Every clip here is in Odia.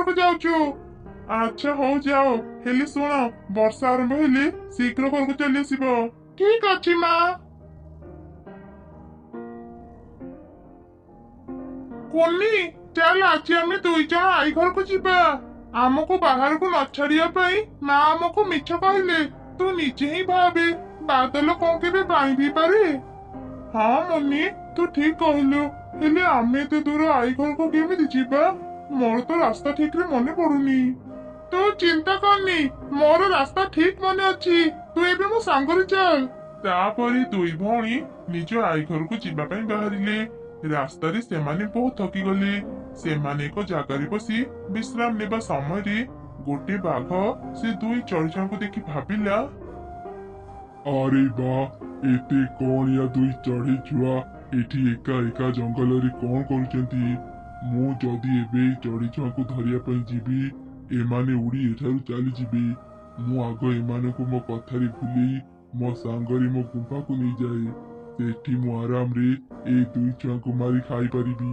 ଘରକୁ ଯାଉଛୁ। ଆଚ୍ଛା ହଉ ଯାଅ, ହେଲେ ଶୁଣ ବର୍ଷା ଆରମ୍ଭ ହେଲେ ଶୀଘ୍ର ଘରକୁ ଚାଲି ଆସିବ। ଠିକ ଅଛି ମା। କୁନି ଚାଲ ଆଜି ଆମେ ଦୁଇ ଜଣ ଆଈ ଘରକୁ ଯିବା। ଆମକୁ ବାହାରକୁ ନ ଛାଡିବା ପାଇଁ ମା ଆମକୁ ମିଛ କହିଲେ। ତୁ ନିଜେ ହିଁ ଭାବେ, ବାଦଲ କଣ କେବେ ପାଣି ପିଇପାରେ? ହଁ ମୁନି, ତୁ ଠିକ କହିଲୁ। ହେଲେ ଆମେ ଏତେ ଦୂର ଆଈ ଘରକୁ କେମିତି ଯିବା? ମୋର ତ ରାସ୍ତା ଠିକରେ ମନେ ପଡୁନି। ତୁ ଚିନ୍ତା କରନି, ମୋର ରାସ୍ତା ଠିକ ମନେ ଅଛି। ତୁ ଏବେ ମୋ ସାଙ୍ଗରେ ଚାଲ। ତାପରେ ଦୁଇ ଭଉଣୀ ନିଜ ଆଈ ଘରକୁ ଯିବା ପାଇଁ ବାହାରିଲେ। ରାସ୍ତାରେ ସେମାନେ ବହୁତ ଥକିଗଲେ। ସେମାନେ ଏକ ଜାଗାରେ ବସି ବିଶ୍ରାମ ନେବା ସମୟରେ ଗୋଟେ ବାଘ ସେ ଦୁଇ ଚଢେଇଙ୍କୁ ଦେଖି ଭାବିଲା, ଆରେ ବା, ଏତେ କଣିଆ ଦୁଇ ଚଢେଇ ଛୁଆ ଏଠି ଏକା ଏକା ଜଙ୍ଗଲରେ କଣ କରୁଛନ୍ତି? ମୁଁ ଯଦି ଏବେ ଏଇ ଚଢେଇ ଛୁଆଙ୍କୁ ଧରିବା ପାଇଁ ଯିବି, ଏମାନେ ଉଡି ଏଠାରୁ ଚାଲିଯିବେ। ମୁଁ ଆଗ ଏମାନଙ୍କୁ ମୋ କଥାରେ ଭୁଲେଇ ମୋ ସାଙ୍ଗରେ ମୋ ଗୁମ୍ଫାକୁ ନେଇଯାଏ। ସେଠି ମୁଁ ଆରାମରେ ଏଇ ଦୁଇ ଛୁଆଙ୍କୁ ମାରି ଖାଇପାରିବି।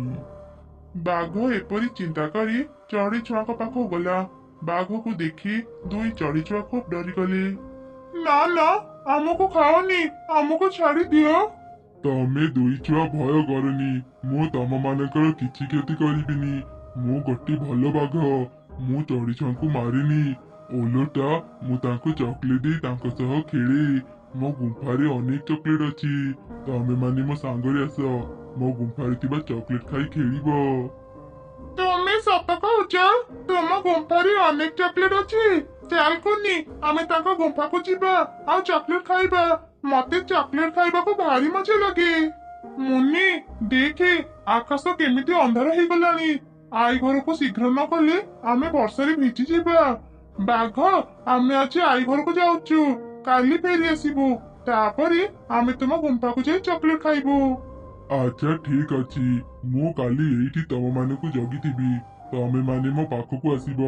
ବାଘ ଏପରି ଚିନ୍ତା କରି ଚଢେଇ ଛୁଆଙ୍କ ପାଖକୁ ଗଲା। ବାଘକୁ ଦେଖି ଦୁଇ ଚଢେଇ ଛୁଆ ଖୁବ ଡରିଗଲେ। ନା ନା, ଆମକୁ ଖାଅନି, ଆମକୁ ଛାଡି ଦିଅ। ତମେ ଦୁଇ ଛୁଆ ଭୟ କରନି, ମୁଁ ତମମାନଙ୍କର କିଛି କ୍ଷତି କରିବିନି। ମୁଁ ଗୋଟେ ଭଲ ବାଘ। ମୁଁ ଚଢେଇ ଛୁଆଙ୍କୁ ମାରେନି, ଓଲଟା ମୁଁ ତାଙ୍କୁ ଚକୋଲେଟ ଦେଇ ତାଙ୍କ ସହ ଖେଳେ। ମୋ ଗୁମ୍ଫାରେ ଅନେକ ଚକୋଲେଟ ଅଛି। ତମେ ମାନେ ମୋ ସାଙ୍ଗରେ ଆସ, ମୋ ଗୁମ୍ଫାରେ ଥିବା ଚକୋଲେଟ ଖାଇ ଖେଳିବ। ତୁମେ ସତ କହୁଛ? ତୁମ ଗୁମ୍ଫାରେ ଅନେକ ଚକୋଲେଟ ଅଛି? ଚାଲ କୁନି, ଆମେ ତାଙ୍କ ଗୁମ୍ଫାକୁ ଯିବା ଆଉ ଚକୋଲେଟ ଖାଇବା। ମତେ ଚକୋଲେଟ ଖାଇବାକୁ ଭାରି ମଜା ଲାଗେ। ମୁନି ଦେଖେ, ଆକାଶ କେମିତି ଅନ୍ଧାର ହେଇଗଲାଣି। ଆଈ ଘରକୁ ଶୀଘ୍ର ନ ଗଲେ ଆମେ ବର୍ଷାରେ ଭିଜି ଯିବା। ବାଘ, ଆମେ ଆଜି ଆଈ ଘରକୁ ଯାଉଛୁ, କାଲି ଫେରି ଆସିବୁ। ତାପରେ ଆମେ ତୁମ ଗୁମ୍ଫାକୁ ଯାଇ ଚକୋଲେଟ ଖାଇବୁ। ଆଚ୍ଛା ଠିକ ଅଛି, ମୁଁ କାଲି ଏଇଠି ତମମାନଙ୍କୁ ଜଗିଥିବି। ତମେ ମାନେ ମୋ ପାଖକୁ ଆସିବ,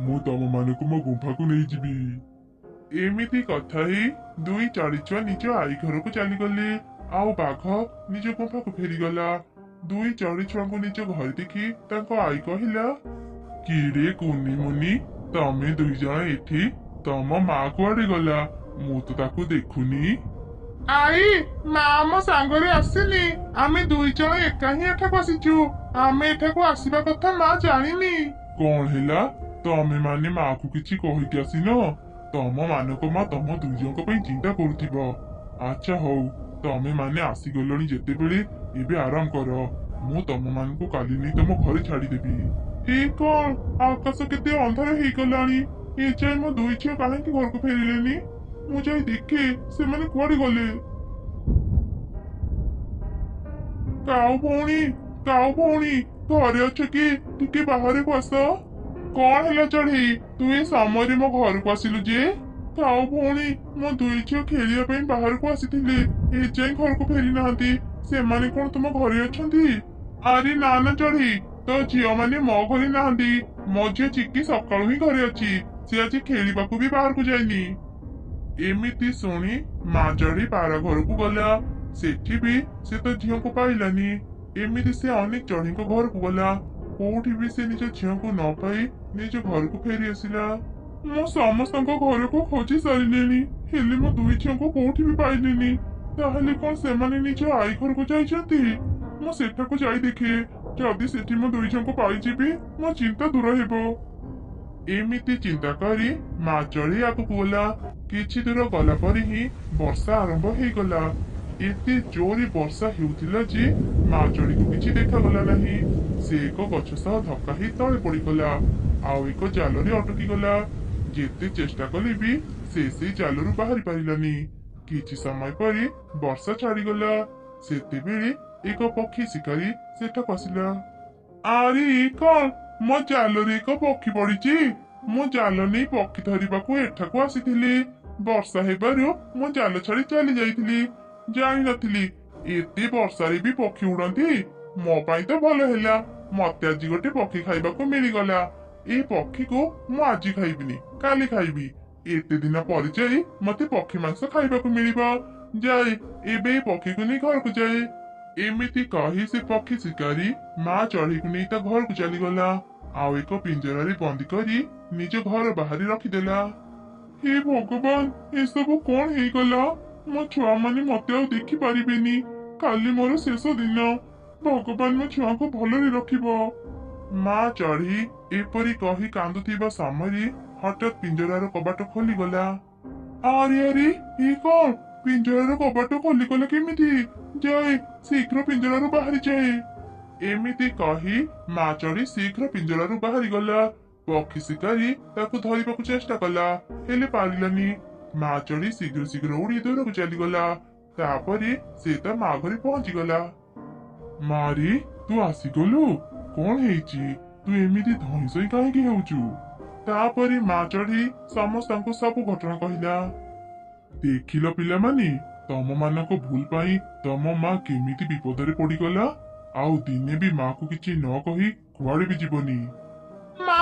ମୁଁ ତମମାନଙ୍କୁ ମୋ ଗୁମ୍ଫାକୁ ନେଇଯିବି। ଏମିତି କଥା ହେଇ ଦୁଇ ଚଢିଛୁଆ ନିଜ ଆଈ ଘରକୁ ଚାଲିଗଲେ। ଆଉ ବାଘ ନିଜ ଗୁମ୍ଫାକୁ ଫେରିଗଲା। ଦୁଇ ଚଢିଛୁଆଙ୍କୁ ନିଜ ଘରେ ଦେଖି ତାଙ୍କ ଆଈ କହିଲା, କିରେ କୁନି ମୁନି, ତମେ ଦୁଇ ଜଣ ଏଠି? ତମ ମା କୁଆଡେ ଗଲା? ମୁଁ ତ ତାକୁ ଦେଖୁନି। ଆଈ, ମା ଆମ ସାଙ୍ଗରେ ଆସିନି। ଆମେ ଦୁଇ ଜଣ ଏକା ହିଁ ଏଠାକୁ ଆସିଛୁ। ଆମେ ଏଠାକୁ ଆସିବା କଥା ମା ଜାଣିନି। କଣ ହେଲା? ତମେ ମାନେ ମାକୁ କିଛି କହିକି ଆସିନ? ତମ ମାନଙ୍କ ମା ତମ ଦୁଇ ଜଣଙ୍କ ପାଇଁ ଚିନ୍ତା କରୁଥିବ। ଆଚ୍ଛା ହଉ, ତମେ ମାନେ ଆସିଗଲଣି ଯେତେବେଳେ ଏବେ ଆରାମ କର। ମୁଁ ତମ ମାନଙ୍କୁ କାଲି ନେଇ ତମ ଘରେ ଛାଡିଦେବି। ଏ କଣ, ଆକାଶ କେତେ ଅନ୍ଧାର ହେଇଗଲାଣି। ଏ ଯାଏ ମୋ ଦୁଇ ଝିଅ କାହିଁକି ଘରକୁ ଫେରିଲେନି? ମୁଁ ଯାଇ ଦେଖେ ସେମାନେ କୁଆଡେ ଗଲେ। କାଉ ଭଉଣୀ, କାଉ ଭଉଣୀ, ଘରେ ଅଛ କି? ଟିକେ ବାହାରକୁ ଆସ। କଣ ହେଲା ଚଢେଇ, ତୁ ଏ ସମୟରେ ମୋ ଘରକୁ ଆସିଲୁ ଯେ? କାଉ ଭଉଣୀ, ମୋ ଦୁଇ ଝିଅ ଖେଳିବା ପାଇଁ ବାହାରକୁ ଆସିଥିଲେ, ଏଯାଏଁ ଘରକୁ ଫେରି ନାହାନ୍ତି। ସେମାନେ କଣ ତୁମ ଘରେ ଅଛନ୍ତି? ଆରେ ନା ନା ଚଢେଇ, ତୋ ଝିଅ ମାନେ ମୋ ଘରେ ନାହାନ୍ତି। ମୋ ଝିଅ ଚିକି ସକାଳୁ ହିଁ ଘରେ ଅଛି। ସେ ଆଜି ଖେଳିବାକୁ ବି ବାହାରକୁ ଯାଇନି। ଏମିତି ଶୁଣି ମା ଚଢେଇ ପାରା ଘରକୁ ଗଲା। ସେଠି ବି ସେ ତ ଝିଅକୁ ପାଇଲାନି। ଏମିତି ସେ ଅନେକ ଚଢେଇଙ୍କ ଘରକୁ ଗଲା, କୋଉଠି ବି ସେ ନିଜ ଝିଅକୁ ନ ପାଇ ନିଜ ଘରକୁ ଫେରି ଆସିଲା। ମୁଁ ସମସ୍ତଙ୍କ ଘରକୁ ଖୋଜି ସାରିଲିଣି, ହେଲେ ମୋ ଦୁଇ ଝିଅଙ୍କୁ କୋଉଠି ବି ପାଇଲିନି। ତାହେଲେ କଣ ସେମାନେ ନିଜ ଆଈ ଘରକୁ ଯାଇଛନ୍ତି? ମୁଁ ସେଠାକୁ ଯାଇ ଦେଖେ, ଯଦି ସେଠି ମୋ ଦୁଇ ଝିଅଙ୍କୁ ପାଇଯିବି ମୋ ଚିନ୍ତା ଦୂର ହେବ। ଏମିତି ଚିନ୍ତା କରି ମା ଚଢେଇ ଆଗକୁ ଗଲା। କିଛି ଦୂର ଗଲା ପରେ ହିଁ ବର୍ଷା ଆରମ୍ଭ ହେଇଗଲା। ଏତେ ଜୋରେ ବର୍ଷା ହେଉଥିଲା ଯେ ମା ଚଢେଇକୁ କିଛି ଦେଖାଗଲା ନାହିଁ। ସେ ଏକ ଗଛ ସହ ଧକ୍କା ହେଇ ତଳେ ପଡିଗଲା, ଆଉ ଏକ ଜାଲରେ ଅଟକିଗଲା। ଯେତେ ଚେଷ୍ଟା କଲେ ବି ସେ ସେଇ ଜାଲରୁ ବାହାରି ପାରିଲାନି। କିଛି ସମୟ ପରେ ବର୍ଷା ଛାଡିଗଲା। ସେତେବେଳେ ଏକ ପକ୍ଷୀ ଶିକାରୀ ସେଠାକୁ ଆସିଲା। ଆରେ ଏ କଣ, ମୋ ଜାଲରେ ଏକ ପକ୍ଷୀ ପଡିଛି। ମୁଁ ଜାଲ ନେଇ ପକ୍ଷୀ ଧରିବାକୁ ଏଠାକୁ ଆସିଥିଲି। ବର୍ଷା ହେବାରୁ ମୁଁ ଜାଲ ଛାଡି ଚାଲି ଯାଇଥିଲି। ଜାଣିନଥିଲି ଏତେ ବର୍ଷାରେ ବି ପକ୍ଷୀ ଉଡନ୍ତି। ମୋ ପାଇଁ ତ ଭଲ ହେଲା, ମତେ ଆଜି ଗୋଟେ ପକ୍ଷୀ ଖାଇବାକୁ ମିଳିଗଲା। ଏଇ ପକ୍ଷୀକୁ ମୁଁ ଆଜି ଖାଇବିନି, କାଲି ଖାଇବି। ଏତେ ଦିନ ପରେ ଯାଇ ମତେ ପକ୍ଷୀ ମାଂସ ଖାଇବାକୁ ମିଳିବ। ଯାଏ, ଏବେ ଏ ପକ୍ଷୀକୁ ନେଇ ଘରକୁ ଯାଏ। ଏମିତି କହି ସେ ପକ୍ଷୀ ଶିକାରୀ ମା ଚଢେଇକୁ ନେଇ ତା ଘରକୁ ଚାଲିଗଲା। ଆଉ ଏକ ପିଞ୍ଜରାରେ ବନ୍ଦୀ କରି ନିଜ ଘର ବାହାରେ ରଖିଦେଲା। ହେ ଭଗବାନ, ଏସବୁ କଣ ହେଇଗଲା? ମୋ ଛୁଆମାନେ ମତେ ଆଉ ଦେଖିପାରିବେନି। କାଲି ମୋର ଶେଷ ଦିନ। ଭଗବାନ ମୋ ଛୁଆଙ୍କୁ ଭଲରେ ରଖିବ। ମା ଚଢ଼େଇ ଏପରି କହି କାନ୍ଦୁଥିବା ସମୟରେ ହଠାତ୍ ପିଞ୍ଜରାର କବାଟ ଖୋଲିଗଲା। ଆରେ ଆରେ, ଏ କଣ? ପିଞ୍ଜରାର କବାଟ ଖୋଲିଗଲା କେମିତି? ଯାଏ, ଶୀଘ୍ର ପିଞ୍ଜରାରୁ ବାହାରି ଯାଏ। ଏମିତି କହି ମା ଚଢ଼େଇ ଶୀଘ୍ର ପିଞ୍ଜରାରୁ ବାହାରିଗଲା। ପକ୍ଷୀ ଶିକାରୀ ତାକୁ ଧରିବାକୁ ଚେଷ୍ଟା କଲା, ହେଲେ ପାରିଲାନି। ମା ଚଢ଼େଇ ଶୀଘ୍ର ଶୀଘ୍ର ଉଡି ଦୂରକୁ ଚାଲିଗଲା। ତାପରେ ସେ ତା ମା ଘରେ ପହଞ୍ଚିଗଲା। ମାରେ, ତୁ ଆସିଗଲୁ? କଣ ହେଇଛି? ତୁ ଏମିତି ଧଇଁସଇଁ କାହିଁକି ହେଉଛୁ? ତାପରେ ମା ଚଢ଼େଇ ସମସ୍ତଙ୍କୁ ସବୁ ଘଟଣା କହିଲା। ଦେଖିଲ ପିଲାମାନେ, ତମମାନଙ୍କ ଭୁଲ ପାଇଁ ତମ ମା କେମିତି ବିପଦରେ ପଡିଗଲା। ଆଉ ଦିନେ ବି ମାକୁ କିଛି ନ କହି କୁଆଡେ ବି ଯିବନି। ମା,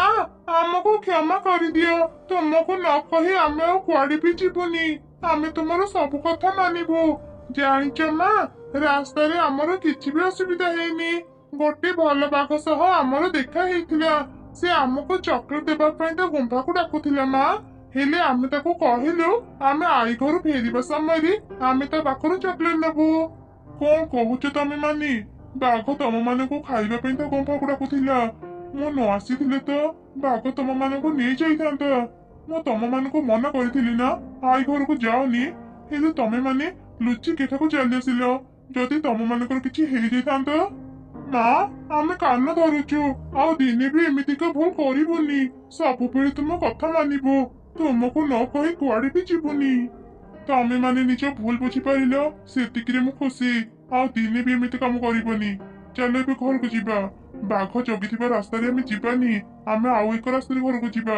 ଆମକୁ କ୍ଷମା କରିଦିଅ। ତୁମକୁ ନ କହି ଆମେ ଆଉ କୁଆଡେ ବି ଯିବୁନି। ଆମେ ତୁମର ସବୁ କଥା ମାନିବୁ। ଜାଣିଛ ମା, ରାସ୍ତାରେ ଆମର କିଛି ବି ଅସୁବିଧା ହେଇନି। ଗୋଟେ ଭଲ ବାଘ ସହ ଆମର ଦେଖା ହେଇଥିଲା। ସେ ଆମକୁ ଚକୋଲେଟ ଦେବା ପାଇଁ ତା ଗୁମ୍ଫାକୁ ଡାକୁଥିଲା ମା। ହେଲେ ଆମେ ତାକୁ କହିଲୁ ଆମେ ଆଈ ଘରୁ ଫେରିବା ସମୟରେ ଆମେ ତା ପାଖରୁ ଚକୋଲେଟ ନେବୁ। କଣ କହୁଛ ତମେ ମାନେ? ବାଘ ତମମାନଙ୍କୁ ଖାଇବା ପାଇଁ ତା ଗୁମ୍ଫାକୁ ଡାକୁଥିଲା। ମୁଁ ନ ଆସିଥିଲେ ତ ବାଘ ତମମାନଙ୍କୁ ନେଇଯାଇଥାନ୍ତା। ମୁଁ ତମମାନଙ୍କୁ ମନା କରିଥିଲି ନା ଆଈ ଘରକୁ ଯାଅନି। ହେଲେ ତମେମାନେ ଲୁଚିକି ଏଠାକୁ ଚାଲି ଆସିଲ। ଯଦି ତମମାନଙ୍କର କିଛି ହେଇଯାଇଥାନ୍ତା। ମା, ଆମେ କାନ ଧରୁଛୁ। ଆଉ ଦିନେ ବି ଏମିତିକା ଭୁଲ କରିବୁନି। ସବୁବେଳେ ତୁମ କଥା ମାନିବୁ। ତୁମକୁ ନ କହି କୁଆଡେ ବି ଯିବୁନି। ତମେମାନେ ନିଜ ଭୁଲ ବୁଝିପାରିଲ, ସେତିକିରେ ମୁଁ ଖୁସି। ଆଉ ଦିନେ ବି ଏମିତି କାମ କରିବନି। ଚାଲ ଏବେ ଘରକୁ ଯିବା। ବାଘ ଜଗିଥିବା ରାସ୍ତାରେ ଆମେ ଯିବାନି। ଆମେ ଆଉ ଏକ ରାସ୍ତାରେ ଘରକୁ ଯିବା।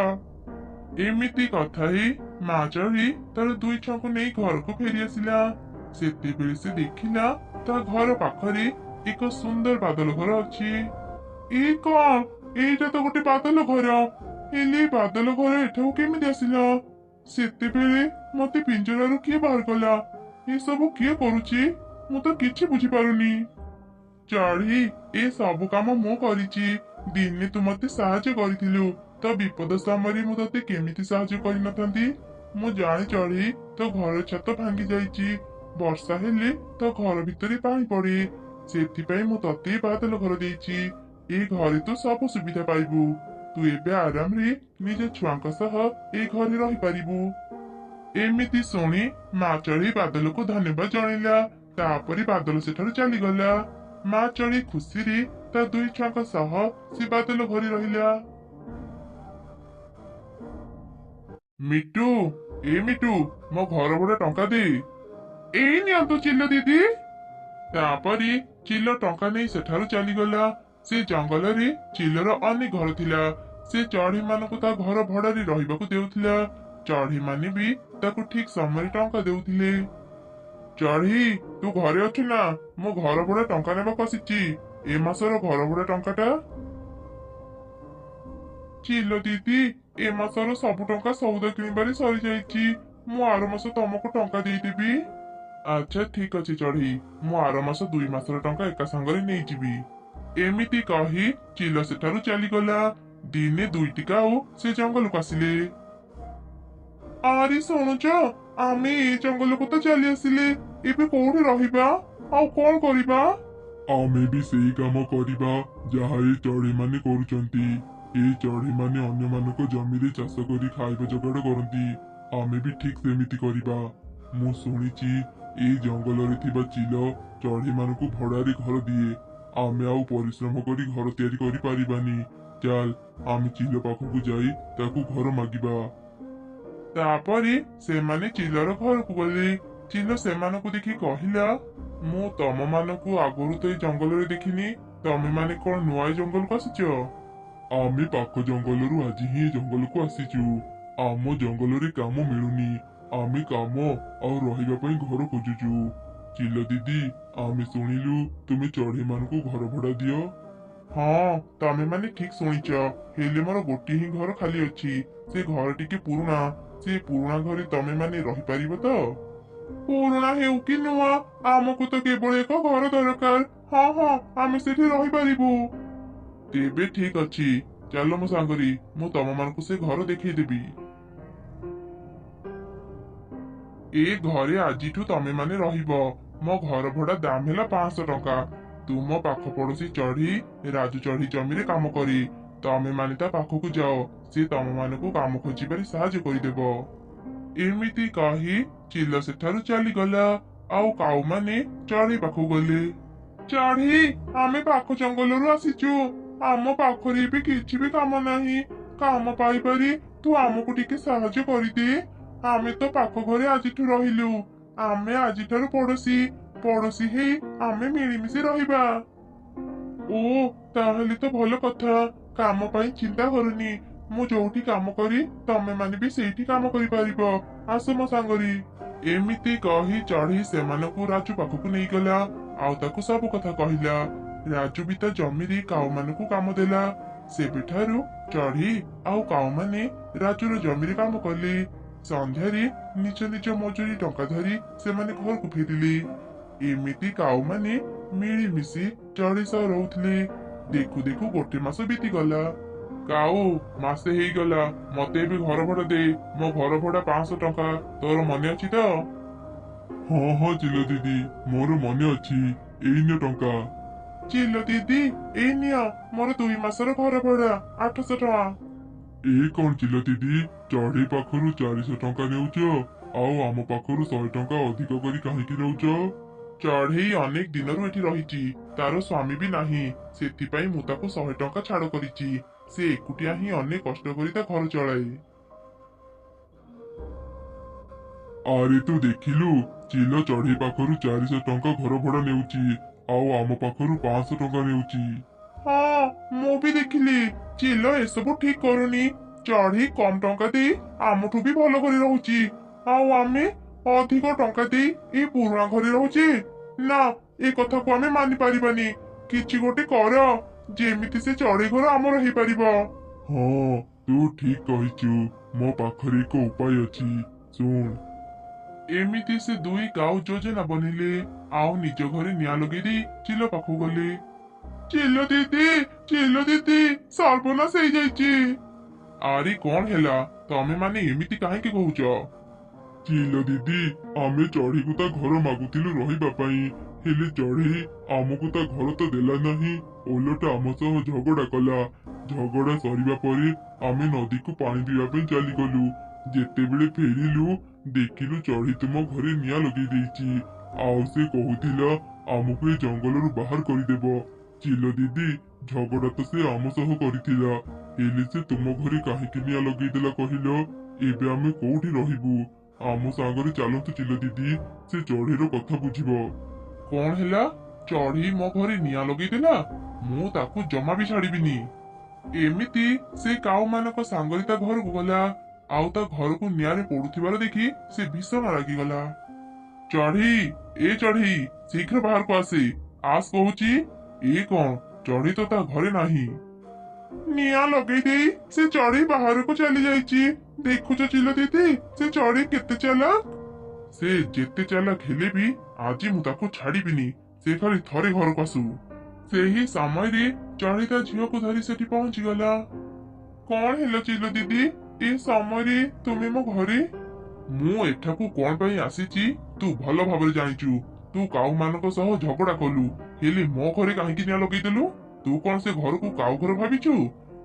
ଏମିତି କଥା ହେଇ ମା ଚଢ଼େଇ ତାର ଦୁଇ ଛୁଆଙ୍କୁ ନେଇ ଘରକୁ ଫେରି ଆସିଲା। ସେତେବେଳେ ସେ ଦେଖିଲା ତା ଘର ପାଖରେ ଏକ ସୁନ୍ଦର ବାଦଲ ଘର ଅଛି। ଏ କଣ? ଏଇଟା ତ ଗୋଟେ ବାଦଲ ଘର। ହେଲେ ବାଦଲ ଘର ଏଠାକୁ କେମିତି ଆସିଲା? ସେତେବେଳେ ମତେ ପିଞ୍ଜରାରୁ କିଏ ବାହାର କଲା? ଏସବୁ କିଏ କରୁଛି? ମୁଁ ତ କିଛି ବୁଝିପାରୁନି। ଚଢ଼େଇ, ଏ ସବୁ କାମ ମୁଁ କରିଛି। ଦିନେ ତୁ ମତେ ସାହାଯ୍ୟ କରିଥିଲୁ। ତ ବିପଦ ସମୟରେ ମୁଁ ତତେ କେମିତି ସାହାଯ୍ୟ କରିନଥାନ୍ତି? ମୁଁ ଜାଣି ଚଢ଼େଇ, ତୋ ଘର ଛାତ ଭାଙ୍ଗି ଯାଇଛି। ବର୍ଷା ହେଲେ ତୋ ଘର ଭିତରେ ପାଣି ପଡେ। ସେଥିପାଇଁ ମୁଁ ତତେ ବାଦଲ ଘର ଦେଇଛି। ଏ ଘରେ ତୁ ସବୁ ସୁବିଧା ପାଇବୁ। ତୁ ଏବେ ଆରାମରେ ନିଜ ଛୁଆଙ୍କ ସହ ଏ ଘରେ ରହିପାରିବୁ। ଏମିତି ଶୁଣି ମା ଚଢ଼େଇ ବାଦଲକୁ ଧନ୍ୟବାଦ ଜଣାଇଲା। ତାପରେ ବାଦଲ ସେଠାରୁ ଚାଲିଗଲା। ମା ଚଢ଼େଇ ଖୁସିରେ ତା ଦୁଇ ଛୁଆଙ୍କ ସହ ସେ ବାଦଲ ଘରେ ରହିଲା। ମିଟୁ, ଏ ମିଟୁ, ମୋ ଘର ଭଡ଼ା ଟଙ୍କା ଦେ। ଏଇ ନିଅନ୍ତୁ ଚିଲ ଦିଦି। ତାପରେ ଚିଲ ଟଙ୍କା ନେଇ ସେଠାରୁ ଚାଲିଗଲା। ସେ ଜଙ୍ଗଲରେ ଚିଲର ଅନେକ ଘର ଥିଲା। ସେ ଚଢ଼େଇ ମାନଙ୍କୁ ତା ଘର ଭଡ଼ାରେ ରହିବାକୁ ଦେଉଥିଲା। ଚଢ଼େଇ ମାନେ ବି ତାକୁ ଠିକ ସମୟରେ ଟଙ୍କା ଦେଉଥିଲେ। ଚଢ଼େଇ, ତୁ ଘରେ ଅଛୁ ନା? ମୁଁ ଘର ଭଡ଼ା ଟଙ୍କା ନେବାକୁ ଆସିଛି। ଏ ମାସର ଘର ଭଡ଼ା ଟଙ୍କାଟା। ଚିଲ ଦିଦି, ଏ ମାସର ସବୁ ଟଙ୍କା ସଉଦା କିଣିବାରେ ସରିଯାଇଛି। ମୁଁ ଆର ମାସ ତମକୁ ଟଙ୍କା ଦେଇଦେବି। ଆଚ୍ଛା ଠିକ ଅଛି ଚଢ଼େଇ, ମୁଁ ଆର ମାସ 2 ମାସର ଟଙ୍କା ଏକା ସାଙ୍ଗରେ ନେଇଯିବି। ଏମିତି କହି ଚିଲ ସେଠାରୁ ଚାଲିଗଲା। ଦିନେ ଦୁଇଟି କାଉ ସେ ଜଙ୍ଗଲକୁ ଆସିଲେ। ଆରେ ଶୁଣୁଛ, ଆମେ ଏ ଜଙ୍ଗଲକୁ ତ ଚାଲି ଆସିଲେ। ଏବେ କୋଉଠି ରହିବା? ଆଉ କଣ କରିବା? ଆମେ ବି ସେଇ କାମ କରିବା ଯାହା ଏ ଚଢ଼େଇ ମାନେ କରୁଛନ୍ତି। ଏ ଚଢ଼େଇ ମାନେ ଅନ୍ୟମାନଙ୍କ ଜମିରେ ଚାଷ କରି ଖାଇବା ଯୋଗାଡ଼ କରନ୍ତି। ଆମେ ବି ଠିକ ସେମିତି କରିବା। ମୁଁ ଶୁଣିଛି ଏଇ ଜଙ୍ଗଲରେ ଥିବା ଚିଲ ଚଢ଼େଇ ମାନଙ୍କୁ ଭଡ଼ାରେ ଘର ଦିଏ। ଆମେ ଆଉ ପରିଶ୍ରମ କରି ଘର ତିଆରି କରିପାରିବାନି। ଚାଲ, ଆମେ ଚିଲ ପାଖକୁ ଯାଇ ତାକୁ ଘର ମାଗିବା। ତାପରେ ସେମାନେ ଚିଲର ଘରକୁ ଗଲେ। ଚିଲ ସେମାନଙ୍କୁ ଦେଖି କହିଲା, ମୁଁ ତମମାନଙ୍କୁ ଆଗରୁ ତ ଏ ଜଙ୍ଗଲରେ ଦେଖିନି। ତମେମାନେ କଣ ନୂଆ ଏ ଜଙ୍ଗଲକୁ ଆସିଛ? ଆମେ ପାଖ ଜଙ୍ଗଲରୁ ଆଜି ହିଁ ଏ ଜଙ୍ଗଲକୁ ଆସିଛୁ। ଆମ ଜଙ୍ଗଲରେ କାମ ମିଳୁନି। ଆମେ କାମ ଆଉ ରହିବା ପାଇଁ ଘର ଖୋଜୁଛୁ। ଚିଲ ଦିଦି, ଆମେ ଶୁଣିଲୁ ତୁମେ ଚଢ଼େଇ ମାନଙ୍କୁ ଘର ଭଡ଼ା ଦିଅ। ହଁ, ତମେମାନେ ଠିକ ଶୁଣିଛ। ହେଲେ ମୋର ଗୋଟିଏ ହିଁ ଘର ଖାଲି ଅଛି। ସେ ଘର ଟିକେ ପୁରୁଣା। ସେ ପୁରୁଣା ଘରେ ତମେମାନେ ରହିପାରିବ ତ? ପୁରୁଣା ହେଉ କି ନୂଆ, ଆମକୁ ତ କେବଳ ଏକ ଘର ଦରକାର। ହଁ ହଁ, ଆମେ ସେଠି ରହିପାରିବୁ। ତେବେ ଠିକ ଅଛି। ଚାଲ ମୋ ସାଙ୍ଗରେ, ମୁଁ ତମମାନଙ୍କୁ ସେ ଘର ଦେଖେଇଦେବି। ଏ ଘରେ ଆଜିଠୁ ତମେ ମାନେ ରହିବ। ମୋ ଘର ଭଡା ଦାମ ହେଲା 500 ଟଙ୍କା। ତୁମ ପାଖ ପଡୋଶୀ ଚଢେଇ ରାଜୁ ଚଢେଇ ଜମିରେ କାମ କରେ। ତମେ ମାନେ ତା ପାଖକୁ ଯାଅ, ସେ ତମ ମାନଙ୍କୁ କାମ ଖୋଜିବାରେ ସାହାଯ୍ୟ କରିଦେବ। ଏମିତି କହି ଚିଲ ସେଠାରୁ ଚାଲିଗଲା। ଆଉ କାଉମାନେ ଚଢେଇ ପାଖକୁ ଗଲେ। ଚଢେଇ, ଆମେ ପାଖ ଜଙ୍ଗଲରୁ ଆସିଛୁ। ଆମ ପାଖରେ ଏବେ କିଛି ବି କାମ ନାହିଁ। କାମ ପାଇପାରି ତୁ ଆମକୁ ଟିକେ ସାହାଯ୍ୟ କରିଦେ। ଆମେ ତ ପାଖ ଘରେ ଆଜିଠୁ ରହିଲୁ। ଆମେ ଆଜିଠାରୁ ପଡୋଶୀ। ପଡୋଶୀ ହେଇ ଆମେ ମିଳିମିଶି ରହିବା। ଓ, ତାହେଲେ ତ ଭଲ କଥା। କାମ ପାଇଁ ଚିନ୍ତା କରୁନି। ମୁଁ ଯୋଉଠି କାମ କରି ତମେ ମାନେ ବି ସେଇଠି କାମ କରିପାରିବ। ଆସ ମୋ ସାଙ୍ଗରେ। ଏମିତି କହି ଚଢେଇ ସେମାନଙ୍କୁ ରାଜୁ ପାଖକୁ ନେଇଗଲା। ଆଉ ତାକୁ ସବୁ କଥା କହିଲା। ରାଜୁ ବି ତା ଜମିରେ କାଉମାନଙ୍କୁ କାମ ଦେଲା। ସେବେଠାରୁ ଚଢେଇ ଆଉ କାଉମାନେ ରାଜୁର ଜମିରେ କାମ କଲେ। ସନ୍ଧ୍ୟାରେ ନିଜ ନିଜ ମଜୁରୀ ଟଙ୍କା ଧରି ସେମାନେ ଘରକୁ ଫେରିଲେ। ଏମିତି କାଉମାନେ ମିଳିମିଶି ଚଢେଇ ସହ ରହୁଥିଲେ। ଦେଖୁ ଦେଖୁ ଗୋଟେ ମାସ ବିତିଗଲା। କାଉ, ମାସେ ହେଇଗଲା। ମତେ ଏବେ ଘର ଭଡା ଦେ। ମୋ ଘର ଭଡା 500 ଟଙ୍କା। ତୋର ମନେ ଅଛି ତ? ହଁ ହଁ ଚିଲ ଦିଦି, ମୋର ମନେ ଅଛି। ଏଇ ନିଅ ଟଙ୍କା। ଚିଲ ଦିଦି, ଏଇ ନିଅ ମୋର 2 ମାସର ଘର ଭଡା 800 ଟଙ୍କା। ଏ କଣ ଚିଲ ଦିଦି, ଚଢେଇ ପାଖରୁ 400 ଟଙ୍କା ନେଉଛ, ଆଉ ଆମ ପାଖରୁ 100 ଟଙ୍କା ଅଧିକ କରି କାହିଁକି ନେଉଛ? ଚଢେଇ ଅନେକ ଦିନରୁ ଏଠି ରହିଛି। ତାର ସ୍ୱାମୀ ବି ନାହିଁ। ସେଥିପାଇଁ ମୁଁ ତାକୁ 100 ଟଙ୍କା ଛାଡ କରିଛି। ସେ ଏକୁଟିଆ ହିଁ ଅନେକ କଷ୍ଟ କରି ତା ଘର ଚଳାଏ। ଆରେ ତୁ ଦେଖିଲୁ, ଚିଲ ଚଢେଇ ପାଖରୁ 400 ଟଙ୍କା ଘର ଭଡା ନେଉଛି, ଆଉ ଆମ ପାଖରୁ 500 ଟଙ୍କା ନେଉଛି। ହଁ, ମୁଁ ବି ଦେଖିଲି। ଚିଲ ଏସବୁ ଠିକ କରୁନି। ଚଢେଇ କମ ଟଙ୍କା ଦେଇ ଆମଠୁ ବି ଭଲ ଘରେ ରହୁଛି, ଆଉ ଆମେ ଅଧିକ ଟଙ୍କା ଦେଇ ଏଇ ପୁରୁଣା ଘରେ ରହୁଛେ। ନା, ଏ କଥାକୁ ଆମେ ମାନି ପାରିବାନି। କିଛି ଗୋଟେ କର, ଯେମିତି ସେ ଚଢେଇ ଘର ଆମର ହେଇପାରିବ। ହଁ, ତୁ ଠିକ କହିଛୁ। ମୋ ପାଖରେ ଏକ ଉପାୟ ଅଛି, ଶୁଣ। ଏମିତି ସେ ଦୁଇ କାଉ ଯୋଜନା ବନେଇଲେ। ଆଉ ନିଜ ଘରେ ନିଆଁ ଲଗେଇ ଦେଇ ଚିଲ ପାଖକୁ ଗଲେ। ଚିଲ ଦିଦି, ଚିଲ ଦିଦି, ସର୍ବନାଶ ହେଇଯାଇଛି। ଆରେ କଣ ହେଲା? ତମେ ମାନେ ଏମିତି କାହିଁକି କହୁଛ? ଚିଲ ଦିଦି, ଆମେ ଚଢେଇକୁ ତା ଘର ମାଗୁଥିଲୁ ରହିବା ପାଇଁ, ହେଲେ ଚଢେଇ ଆମକୁ ତା ଘର ତ ଦେଲା ନାହିଁ, ଓଲଟା ଆମ ସହ ଝଗଡା କଲା। ଝଗଡା ସରିବା ପରେ ଆମେ ନଦୀକୁ ପାଣି ପିଇବା ପାଇଁ ଚାଲିଗଲୁ। ଯେତେବେଳେ ଫେରିଲୁ, ଦେଖିଲୁ ଚଢେଇ ତୁମ ଘରେ ନିଆଁ ଲଗେଇ ଦେଇଛି। ଆଉ ସେ କହୁଥିଲା ଆମକୁ ଏ ଜଙ୍ଗଲରୁ ବାହାର କରିଦେବ। ଚିଲ ଦିଦି, ଝଗଡା ତ ସେ ଆମ ସହ କରିଥିଲା, ହେଲେ ସେ ତୁମ ଘରେ କାହିଁକି ନିଆଁ ଲଗେଇଦେଲା କହିଲ? ଏବେ ଆମେ କୋଉଠି ରହିବୁ? ଆମ ସାଙ୍ଗରେ ଚାଲନ୍ତୁ ଚିଲ ଦିଦି, ସେ ଚଢେଇର କଥା ବୁଝିବ। କଣ ହେଲା? ଚଢେଇ ମୋ ଘରେ ନିଆଁ ଲଗେଇଦେଲା? ମୁଁ ତାକୁ ଜମା ବି ଛାଡିବିନି। ଏମିତି ସେ କାଉ ମାନଙ୍କ ସାଙ୍ଗରେ ତା ଘରକୁ ଗଲା। ଆଉ ତା ଘରକୁ ନିଆଁରେ ପୋଡୁଥିବାର ଦେଖି ସେ ଭୀଷଣ ରାଗିଗଲା। ଚଢେଇ, ଏ ଚଢେଇ, ଶୀଘ୍ର ବାହାରକୁ ଆସେ। ଆସ କହୁଛି। ଏ କଣ? ଚଢେଇ ତ ତା ଘରେ ନାହିଁ। ନିଆଁ ଲଗେଇ ଦେଇ ସେ ଚଢେଇ ବାହାରକୁ ଚାଲି ଯାଇଛି। ଦେଖୁଛ ଚିଲ ଦିଦି, ସେ ଚଢେଇ କେତେ ଚାଲାକ। ସେ ଯେତେ ଚାଲାକ ହେଲେ ବି ଆଜି ମୁଁ ତାକୁ ଛାଡିବିନି। ସେ ଖାଲି ଥରେ ଘରକୁ ଆସୁ। ସେହି ସମୟରେ ଚଢେଇ ତା ଝିଅକୁ ଧରି ସେଠି ପହଞ୍ଚିଗଲା। କଣ ହେଲା ଚିଲ ଦିଦି, ଏ ସମୟରେ ତୁମେ ମୋ ଘରେ? ମୁଁ ଏଠାକୁ କଣ ପାଇଁ ଆସିଛି ତୁ ଭଲ ଭାବରେ ଜାଣିଛୁ। ତୁ କାଉ ମାନଙ୍କ ସହ ଝଗଡା କଲୁ, ହେଲେ ମୋ ଘରେ କାହିଁକି ନିଆଁ ଲଗେଇଦେଲୁ? ତୁ କଣ ସେ ଘରକୁ କାଉ ଘର ଭାବିଛୁ?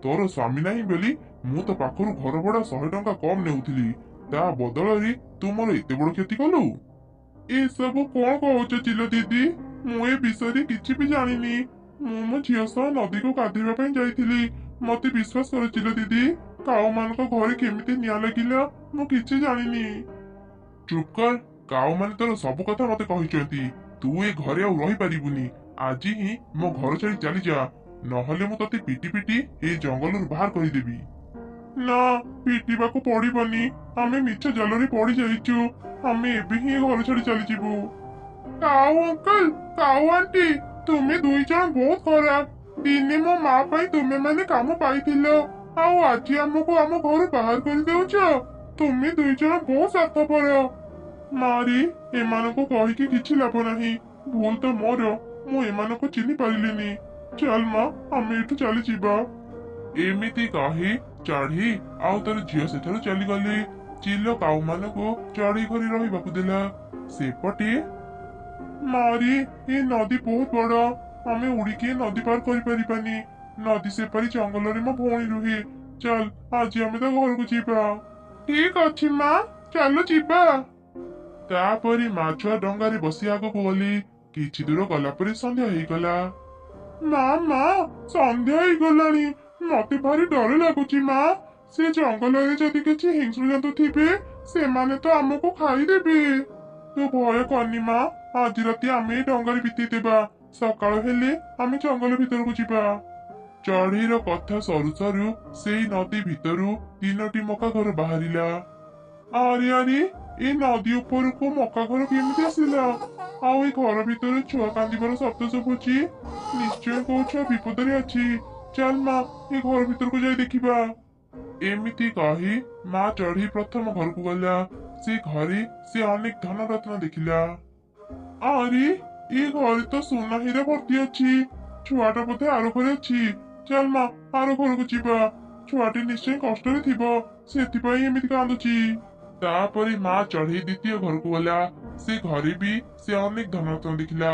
ତୋର ସ୍ୱାମୀ ନାହିଁ ବୋଲି ମୁଁ ତ ପାଖରୁ ଘର ଭଡା 100 ଟଙ୍କା କମ ନେଉଥିଲି। ତା ବଦଳରେ ତୁ ମୋର ଏତେ ବଡ କ୍ଷତି କଲୁ। ଏସବୁ କଣ କହୁଛ ଚିଲ ଦିଦି? ମୁଁ ଏ ବିଷୟରେ କିଛି ବି ଜାଣିନି। ମୁଁ ମୋ ଝିଅ ସହ ନଦୀକୁ ଗାଧୋଇବା ପାଇଁ ଯାଇଥିଲି। ମତେ ବିଶ୍ୱାସ କର ଚିଲ ଦିଦି, କାଉ ମାନଙ୍କ ଘରେ କେମିତି ନିଆଁ ଲାଗିଲା ମୁଁ କିଛି ଜାଣିନି। ଚୁପ୍ କର। କାଉ ମାନେ ତୋର ସବୁ କଥା ମତେ କହିଛନ୍ତି। ତୁ ଏ ଘରେ ଆଉ ରହିପାରିବୁନି। ଆଜି ହିଁ ମୋ ଘର ଛାଡି ଚାଲିଯା, ନହେଲେ ମୁଁ ତତେ ପିଟି ପିଟି ଏଇ ଜଙ୍ଗଲରୁ ବାହାର କରିଦେବି। ନା, ପିଟିବାକୁ ପଡିବନି। ଆମେ ମିଛ ଜାଲରେ ପଡି ଯାଇଛୁ। ଆମେ ଏବେ ହିଁ ଘର ଛାଡି ଚାଲିଯିବୁ। କାଉ ଅଙ୍କଲ, କାଉ ଆଣ୍ଟି, ତୁମେ ଦୁଇ ଜଣ ବହୁତ ଖରାପ। ଦିନେ ମୋ ମା ପାଇଁ ତୁମେ ମାନେ କାମ ପାଇଥିଲ, ଆଉ ଆଜି ଆମକୁ ଆମ ଘରୁ ବାହାର କରିଦେଉଛ। ତୁମେ ଦୁଇ ଜଣ ବହୁତ ସ୍ୱାର୍ଥପର। ମାରି, ଏମାନଙ୍କୁ କହିକି କିଛି ଲାଭ ନାହିଁ। ଭୁଲ ତ ମୋର, ମୁଁ ଏମାନଙ୍କୁ ଚିହ୍ନି ପାରିଲିନି। ଚାଲ ମା, ଆମେ ଏଠୁ ଚାଲିଯିବା। ଏମିତି କହି ଚଢେଇ ଆଉ ତାର ଝିଅ ସେଠାରୁ ଚାଲିଗଲେ। ଚିଲ କାଉ ମାନଙ୍କୁ ଚଢେଇ ଘରେ ରହିବାକୁ ଦେଲା। ସେପଟେ ମାରି ଏ ନଦୀ ବହୁତ ବଡ, ଆମେ ଉଡିକି ଏ ନଦୀ ପାର କରିପାରିବାନି। ନଦୀ ସେପାରି ଜଙ୍ଗଲରେ ମୋ ଭଉଣୀ ରୁହେ। ଚାଲ ଆଜି ଆମେ ତା ଘରକୁ ଯିବା। ଠିକ ଅଛି ମା, ଚାଲ ଯିବା। ତାପରେ ମା ଛୁଆ ଡଙ୍ଗାରେ ବସି ଆଗକୁ ଗଲେ। କିଛି ଦୂର ଗଲା ପରେ ସନ୍ଧ୍ୟା ହେଇଗଲା। ମା ସନ୍ଧ୍ୟା ହେଇଗଲାଣି, ମତେ ଭାରି ଡର ଲାଗୁଛି ମା। ସେ ଜଙ୍ଗଲରେ ଯଦି କିଛି ହିଂସ୍ର ଜନ୍ତୁ ଥିବେ ସେମାନେ ତ ଆମକୁ ଖାଇଦେବେ। ତୁ ଭୟ କରନି ମା, ଆଜି ରାତି ଆମେ ଏ ଡଙ୍ଗାରେ ବିତେଇଦେବା। ସକାଳ ହେଲେ ଆମେ ଜଙ୍ଗଲ ଭିତରକୁ ଯିବା। ଚଢେଇର କଥା ସରୁ ସରୁ ସେଇ ନଦୀ ଭିତରୁ 3ଟି ମକା ଘର ବାହାରିଲା। ଆରେ ଆରେ, ଏ ନଦୀ ଉପରକୁ ମକା ଘର କେମିତି ଆସିଲା? ଆଉ ଏ ଘର ଭିତରେ ଛୁଆ କାନ୍ଦିବାର ଶବ୍ଦ ଶୁଭୁଛି। ନିଶ୍ଚୟ କୋଉ ଛୁଆ ବିପଦରେ ଅଛି। ଚାଲ ମା, ଏ ଘର ଭିତରକୁ ଯାଇ ଦେଖିବା। ଏମିତି କହି ମା ଚଢେଇ ପ୍ରଥମ ଘରକୁ ଗଲା। ସେ ଘରେ ସେ ଅନେକ ଧନରତ୍ନ ଦେଖିଲା। ଆରେ, ଏ ଘରେ ତ ସୁନା ହୀରା ଭର୍ତ୍ତି ଅଛି। ଛୁଆଟା ବୋଧେ ଆର ଘରେ ଅଛି। ଚାଲ ମା, ଆର ଘରକୁ ଯିବା। ଛୁଆଟି ନିଶ୍ଚୟ କଷ୍ଟରେ ଥିବ, ସେଥିପାଇଁ ଏମିତି କାନ୍ଦୁଛି। ତାପରେ ମା ଚଢେଇ ଦ୍ୱିତୀୟ ଘରକୁ ଗଲା। ସେ ଘରେ ବି ସେ ଅନେକ ଧନରତ୍ନ ଦେଖିଲା।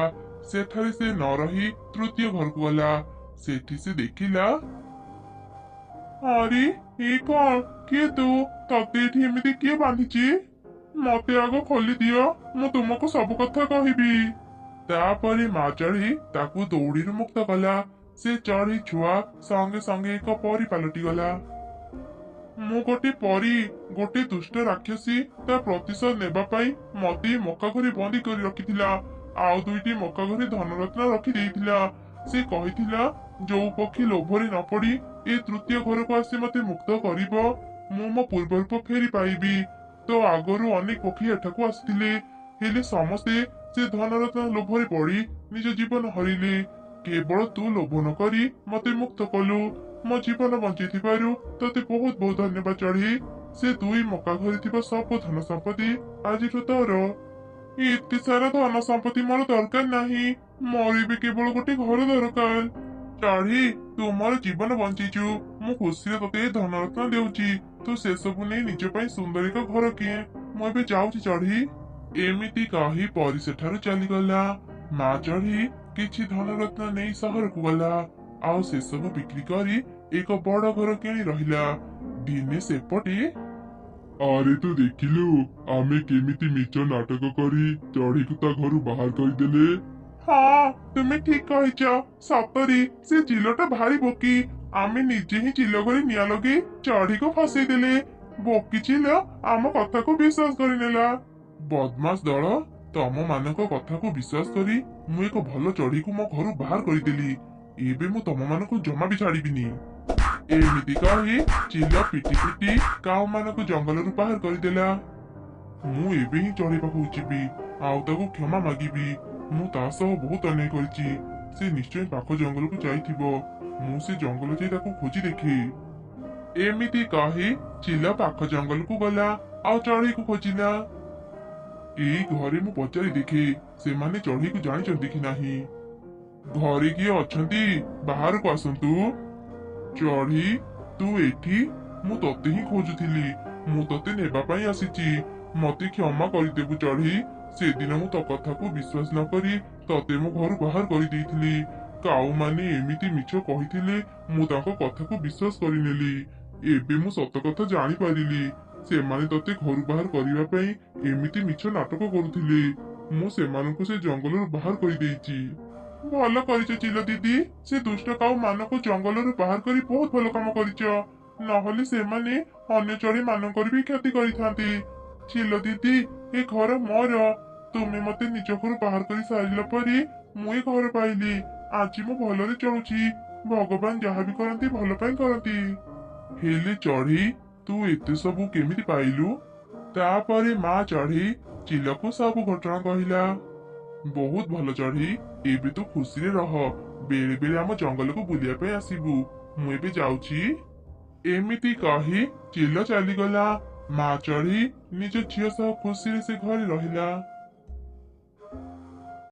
ସେଠାରେ ସେ ନ ରହି ତୃତୀୟ ଘରକୁ ଗଲା। ସେଠି ସେ ଦେଖିଲା, ଆରେ ଏ କଣ? କିଏ ତୁ? ତତେ ଏଠି ଏମିତି କିଏ ବାନ୍ଧିଛି? ମତେ ଆଗ ଖୋଲି ଦିଅ, ମୁଁ ତୁମକୁ ସବୁ କଥା କହିବି। ତାପରେ ମା ଚଢେଇ ତାକୁ ଦୌଡ଼ିରୁ ମୁକ୍ତ କଲା। ସେ ଚଢେଇ ଛୁଆ ସଙ୍ଗେ ସଙ୍ଗେ ଏକ ପରୀ ପାଲଟିଗଲା। ମୁଁ ଗୋଟେ ପରୀ, ଗୋଟେ ଦୁଷ୍ଟ ରାକ୍ଷସୀ ତା ପ୍ରତିଶୋଧ ନେବା ପାଇଁ ମତେ ମକା ଘରେ ବନ୍ଦୀ କରି ରଖିଥିଲା। ଆଉ 2ଟି ମକା ଘରେ ଧନରତ୍ନ ରଖିଦେଇଥିଲା। ସେ କହିଥିଲା ଯୋଉ ପକ୍ଷୀ ଲୋଭରେ ନ ପଡି ଏ ତୃତୀୟ ଘରକୁ ଆସି ମତେ ମୁକ୍ତ କରିବ, ମୁଁ ମୋ ପୂର୍ବ ରୂପ ଫେରି ପାଇବି। ତ ଆଗରୁ ଅନେକ ପକ୍ଷୀ ଏଠାକୁ ଆସିଥିଲେ, ହେଲେ ସମସ୍ତେ ସେ ଧନରତ୍ନ ଲୋଭରେ ପଡି ନିଜ ଜୀବନ ହରିଲେ। କେବଳ ତୁ ଲୋଭ ନ କରି ମତେ ମୁକ୍ତ କଲୁ। ମୋ ଜୀବନ ବଞ୍ଚେଇଥିବାରୁ ତତେ ବହୁତ ବହୁତ ଧନ୍ୟବାଦ ଚଢେଇ। ସେ 2 ମକା ଘରେ ଥିବା ସବୁ ଧନ ସମ୍ପତ୍ତି ଆଜିଠୁ ତୋର। ଏତେ ସାରା ଧନ ସମ୍ପତ୍ତି ମୋର ଦରକାର ନାହିଁ, ମୋର ଏବେ କେବଳ ଗୋଟେ ଘର ଦରକାର। ଚଢେଇ, ତୁ ମୋର ଜୀବନ ବଞ୍ଚେଇଛୁ, ମୁଁ ଖୁସିରେ ତତେ ଏ ଧନରତ୍ନ ଦେଉଛି। ତୁ ସେସବୁ ନେଇ ନିଜ ପାଇଁ ସୁନ୍ଦର ଏକ ଘର କିଏ। ମୁଁ ଏବେ ଯାଉଛି ଚଢେଇ। ଏମିତି କହି ପରୀ ସେଠାରୁ ଚାଲିଗଲା। ମା ଚଢେଇ କିଛି ଧନରତ୍ନ ନେଇ ସହରକୁ ଗଲା, ଆଉ ସେସବୁ ବିକ୍ରି କରି ଏକ ବଡ ଘର କିଣି ରହିଲା। ଦିନେ ସେପଟେ ଆରେ ତୁ ଦେଖିଲୁ, ଆମେ କେମିତି ମିଛ ନାଟକ କରି ଚଢେଇକୁ ତା ଘରୁ ବାହାର କରିଦେଲେ। ହଁ, ତୁମେ ଠିକ କହିଛ। ସତରେ ସେ ଚିଲଟା ଭାରି ବୋକି। ଆମେ ନିଜେ ହିଁ ଚିଲ କରି ନିଆଁ ଲଗେଇ ଚଢେଇକୁ ଫସେଇ ଦେଲେ। ବୋକି ଚିଲ ଆମ କଥାକୁ ବିଶ୍ୱାସ କରିନେଲା। ବଦମାସ ଦଳ, ତମ ମାନଙ୍କ କଥାକୁ ବିଶ୍ୱାସ କରି ମୁଁ ଏକ ଭଲ ଚଢେଇକୁ ମୋ ଘରୁ ବାହାର କରିଦେଲି। ଏବେ ମୁଁ ତମ ମାନଙ୍କୁ ଜମା ବି ଛାଡିବିନି। ଏମିତି କହି ଚିଲ ପିଟି ପିଟି କାଉ ମାନଙ୍କୁ ଜଙ୍ଗଲରୁ ବାହାର କରିଦେଲା। ମୁଁ ଏବେ ହିଁ ଚଢେଇ ପାଖକୁ ଯିବି, ଆଉ ତାକୁ କ୍ଷମା ମାଗିବି। ମୁଁ ତା ସହ ବହୁତ ଅନ୍ୟାୟ କରିଛି। ସେ ନିଶ୍ଚୟ ପାଖ ଜଙ୍ଗଲକୁ ଯାଇଥିବ। ମୁଁ ସେ ଜଙ୍ଗଲ ଯାଇ ତାକୁ ଖୋଜି ଦେଖେ। ଏମିତି କହି ଚିଲ ପାଖ ଜଙ୍ଗଲକୁ ଗଲା, ଆଉ ଚଢେଇକୁ ଖୋଜିଲା। ଏଇ ଘରେ ମୁଁ ପଚାରି ଦେଖେ, ସେମାନେ ଚଢେଇକୁ ଜାଣିଛନ୍ତି କି ନାହିଁ। ଘରେ କିଏ ଅଛନ୍ତି? ବାହାରକୁ ଆସନ୍ତୁ। ଚଢେଇ, ତୁ ଏଠି? ମୁଁ ତତେ ହିଁ ଖୋଜୁଥିଲି। ମୁଁ ତତେ ନେବା ପାଇଁ ଆସିଛି। ମତେ କ୍ଷମା କରିଦେବୁ ଚଢେଇ। ସେଦିନ ମୁଁ ତୋ କଥାକୁ ବିଶ୍ୱାସ ନ କରି ତତେ ମୋ ଘରୁ ବାହାର କରିଦେଇଥିଲି। କାଉମାନେ ଏମିତି ମିଛ କହିଥିଲେ, ମୁଁ ତାଙ୍କ କଥାକୁ ବିଶ୍ୱାସ କରିନେଲି। ଏବେ ମୁଁ ସତ କଥା ଜାଣିପାରିଲି। ସେମାନେ ତତେ ଘରୁ ବାହାର କରିବା ପାଇଁ ଏମିତି ମିଛ ନାଟକ କରୁଥିଲେ। ମୁଁ ସେମାନଙ୍କୁ ସେ ଜଙ୍ଗଲରୁ ବାହାର କରିଦେଇଛି। ଭଲ କରିଛ ଚିଲ ଦିଦି। ସେ ଦୁଷ୍ଟ କାଉ ମାନଙ୍କୁ ଜଙ୍ଗଲରୁ ବାହାର କରି ବହୁତ ଭଲ କାମ କରିଛ। ନହେଲେ ସେମାନେ ଅନ୍ୟ ଚଢେଇ ମାନଙ୍କର ବି କ୍ଷତି କରିଥାନ୍ତେ। ଚିଲ ଦିଦି, ଏ ଘର ମୋର। ତୁମେ ମତେ ନିଜ ଘରୁ ବାହାର କରି ସାରିଲା ପରେ ମୁଁ ଏ ଘର ପାଇଲି। ଆଜି ମୁଁ ଭଲରେ ଚଳୁଛି। ଭଗବାନ ଯାହା ବି କରନ୍ତି ଭଲ ପାଇଁ କରନ୍ତି। ହେଲେ ଚଢେଇ, ତୁ ଏତେ ସବୁ କେମିତି ପାଇଲୁ? ତାପରେ ମା ଚଢେଇ ଚିଲକୁ ସବୁ ଘଟଣା କହିଲା। ବହୁତ ଭଲ ଚଢେଇ, ଏବେ ତୁ ଖୁସିରେ ରହ। ବେଳେ ବେଳେ ଆମ ଜଙ୍ଗଲକୁ ବୁଲିବା ପାଇଁ ଆସିବୁ। ମୁଁ ଏବେ ଯାଉଛି। ଏମିତି କହି ଚିଲ ଚାଲିଗଲା। ମା ଚଢେଇ ନିଜ ଝିଅ ସହ ଖୁସିରେ ସେ ଘରେ ରହିଲା।